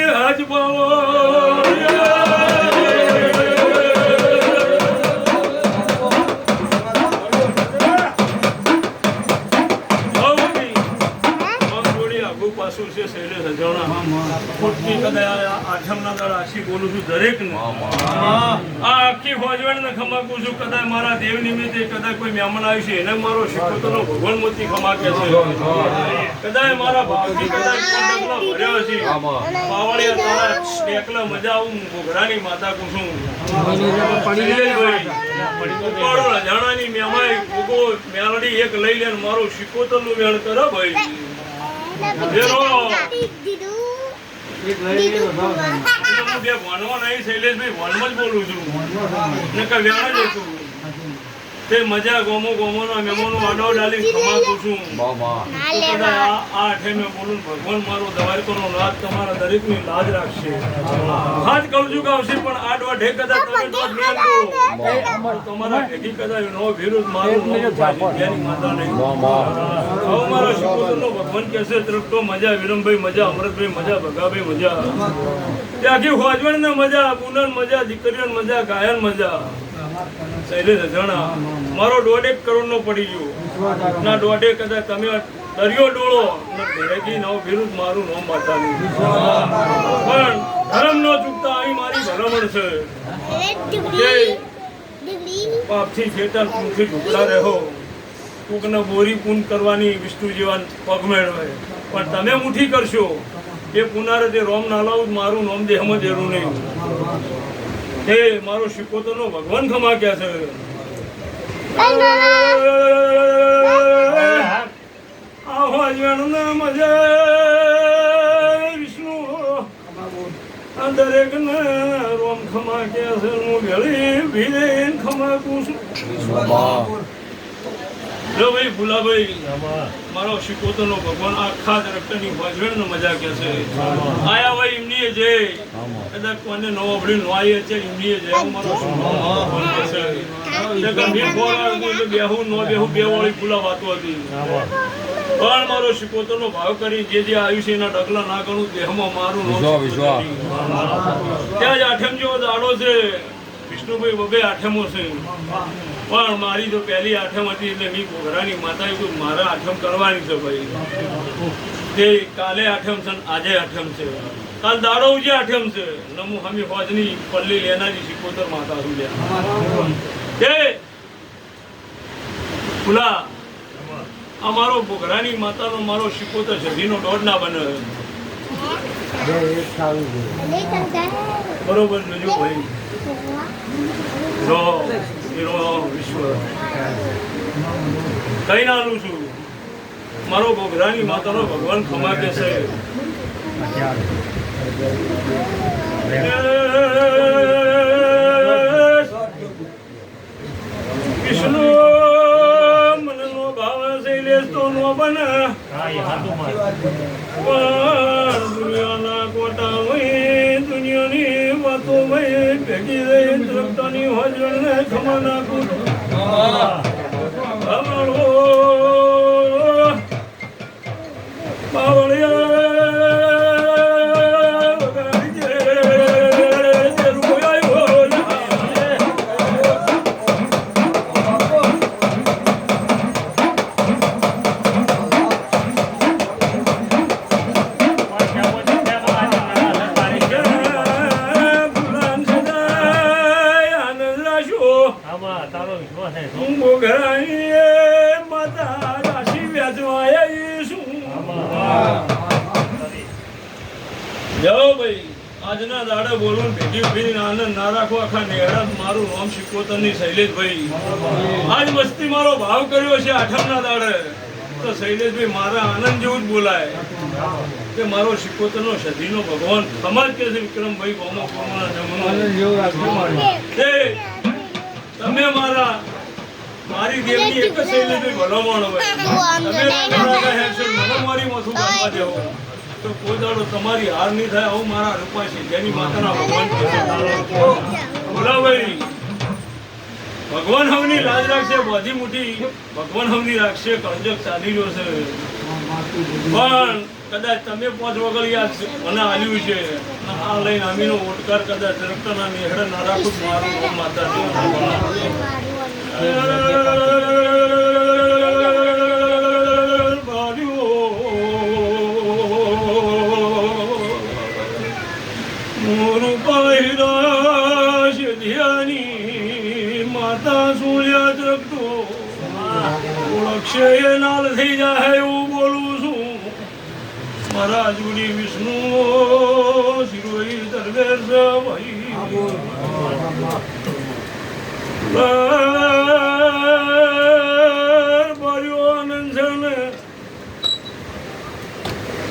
હાજ બાવો મારા દેવ નિમિત્તે કદાચ કોઈ મહેમાન આવ્યું છે એને મારો શિકોતરનો ભગવાન મોતી ખમા કે છે કદાચ મારા ભાવથી કદાચ ભર્યો છે પાવળિયા તારા એકલા મજા આવું ઘોઘરાની માતા કુસુમ જાણાની મેમાઈ ગોગો મેલડી એક લઈ લે મારો શિકોતરનું વેણ કરો ભાઈ મજા ગોમો ગોમો નો મેમોનો આડો ડાલી ખમા છું બોલું ભગવાન મારો દવારકો નો લાજ તમારા દરેક ની લાજ રાખશે હાથ કહું છું કે આવશે પણ આઠ વાઠે કદાચ તમે તમારા ભેગી કદાચ નો વિરુદ્ધ મારું માતા નહીં મારો શિકોતર નો ભગવાન કહેશે તરફતો મજા વિરમભાઈ મજા અમૃતભાઈ મજા ભગાભાઈ મજા ત્યાંથી હોજવણ ને મજા પુનર મજા દીકરીઓ મજા ગાયન મજા શૈલેષ અજાણા મારો 1.5 કરોડ નો પડી ગયો ના 1.5 કદાચ તમે દરિયો ડોળો ભેગી નો વિરુદ્ધ મારું નામ માતાનું પણ ધર્મ નો ચૂકતા અહીં મારી ભલામણ છે પાપથી શેતાન પૂંથી ઢુકડા રહો કોકને બોરી પૂન કરવાની વિષ્ણુ જેવા પગ મેળવે પણ તમે મુઠ્ઠી કરશો એ પુનારે તે રોમ નાલાવું મારું નામ દેહમાં દેરું નહીં હે મારો શિકોતરનો ભગવાન ખમા ક્યાં છે વિષ્ણુ દરેક ને રોમ ખમા ક્યાં છે હું ગળી ભીરે ખમા પૂછું જો ભાઈ ભુલાભાઈ મારો શિકોતરનો ભગવાન આખા રક્તની ભજવેણ મજા કે છે આયા ભાઈ એમની જે કદાચ કોને નો અબડી નો આયે છે એમની જે મારો ભગવાન કે છે જે ગંભીર બોલા એટલે બેહુ નો બેહુ બે વાળી ભુલા વાતો હતી પણ મારો શિકોતરનો ભાવ કરી જે આવ્યું છે એના ડગલા ના ગણું દેહમાં મારું ત્યાં જ આઠમ જેવો દાડો છે વિષ્ણુભાઈ બબે આઠમો છે પણ મારી તો પહેલી આઠમ હતી એટલે મેં ઘોઘરાની માતાએ તો મારે આઠમ કરવાની છે ભાઈ તે કાલે આઠમ છે આજે આઠમ છે કાલ દાડો ઉજે આઠમ છે નમુ હમી ફોજની પલ્લી લેનારી શિકોતર માતા છું લે પુલા આ મારો ઘોઘરાની માતાનો મારો શિકોતર જધીનો દોડ ના બને બરોબર જોજો ભાઈ વિશ્વ કઈ નાનું છું મારો ઘોઘરાની માતાનો ભગવાન ખમા કે છે વિષ્ણુ મને નો ભાવ શૈલેષ તો નો બને દુનિયાના કોટા દુનિયાની વાતો ભેગી રહી દ્રપતાની હોજવણને ખમા નાખું આજના દાડે બોલું ભેગી ઉભી આનંદ ના રાખો આખા નેહડા મારું નામ શિકોતરની શૈલેષભાઈ આજ મસ્તી મારો ભાવ કર્યો છે આઠમના દાડે તો શૈલેષભાઈ મારા આનંદ જેવું જ બોલાય કે મારો શિકોતરનો સધીનો ભગવાન ખમા કે છે વિક્રમભાઈ ગોમો ગોમોના જમનો તમે મારી દેવની એક જ શૈલેષભાઈ ભલામણ હોય તમે મારી માથું ગામવા દેવો તો કોઈ દાડો તમારી હાર નહીં થાય આવું મારા રૂપા છે જેની માતાના ભગવાન ભાઈ ભગવાન હવની લાજ રાખશે બધી મોટી ભગવાન હવની રાખશે કંજક ચાલી રહ્યો છે પણ કદાચ તમે 5 વગર મને આલ્યું છે આ લઈને અમીનો ઓટકાર કદાચ રક્તના નેહડે ના રાખું મારું નામ માતા મોરું પાયરાશ ધ્યાની માતા સૂર્યા રખતો ઓળખશે એ નાલ થઈ જાય એવું બોલું છું મારા જુડી વિષ્ણુ શિરોઈ દરવેર ભાઈ આનંદ છે ને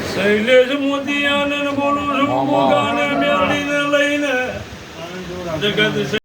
શૈલેષ મોતી આનંદ બોલું છું ભોગાને મેળવીને લઈને જગત